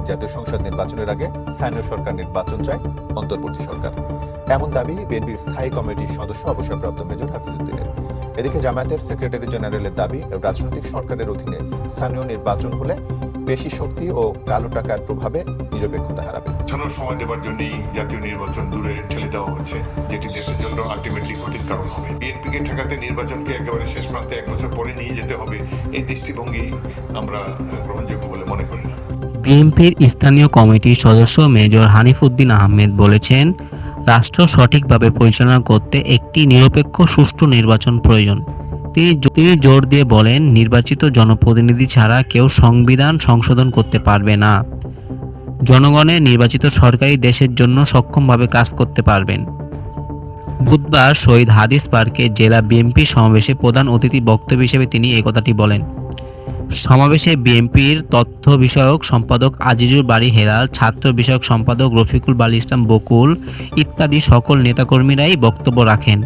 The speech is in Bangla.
জাতীয় সংসদ নির্বাচনের আগে স্থানীয় সরকার নির্বাচন চায় অন্তর্বর্তী সরকার। এমন দাবি বিএনপির স্থায়ী কমিটির সদস্য অবসরপ্রাপ্ত মেজর হাফিজউদ্দিনের। এদিকে জামায়াতের সেক্রেটারি জেনারেলের দাবি, রাজনৈতিক সরকারের অধীনে স্থানীয় নির্বাচন হলে বেশি শক্তি ও কালো টাকার প্রভাবে নিরপেক্ষতা হারাবে। সময় দেওয়ার জন্যই জাতীয় নির্বাচন দূরে ঠেলে দেওয়া হচ্ছে, যেটি দেশের জন্য আলটিমেটলি ক্ষতির কারণ হবে। বিএনপিকে ঠেকাতে নির্বাচনকে একেবারে শেষ প্রান্তে 1 বছর পরে নিয়ে যেতে হবে, এই দৃষ্টিভঙ্গি আমরা গ্রহণযোগ্য বলে মনে করি না। বিএনপির স্থানীয় কমিটির সদস্য মেজর হানিফউদ্দিন আহমেদ বলেছেন, রাষ্ট্র সঠিকভাবে পরিচালনা করতে একটি নিরপেক্ষ সুষ্ঠু নির্বাচন প্রয়োজন। তিনি জোর দিয়ে বলেন, নির্বাচিত জনপ্রতিনিধি ছাড়া কেউ সংবিধান সংশোধন করতে পারবে না। জনগণের নির্বাচিত সরকারই দেশের জন্য সক্ষমভাবে কাজ করতে পারবেন। বুধবার শহীদ হাদিস পার্কে জেলা বিএনপি সমাবেশে প্রধান অতিথি বক্তব্য হিসেবে তিনি একথাটি বলেন। সমাবেশে বিএনপির তথ্য বিষয়ক সম্পাদক আজিজুর বারী হেলাল, ছাত্র বিষয়ক সম্পাদক রফিকুল বারী ইসলাম বকুল ইত্যাদি সকল নেতাকর্মীরাই বক্তব্য রাখেন।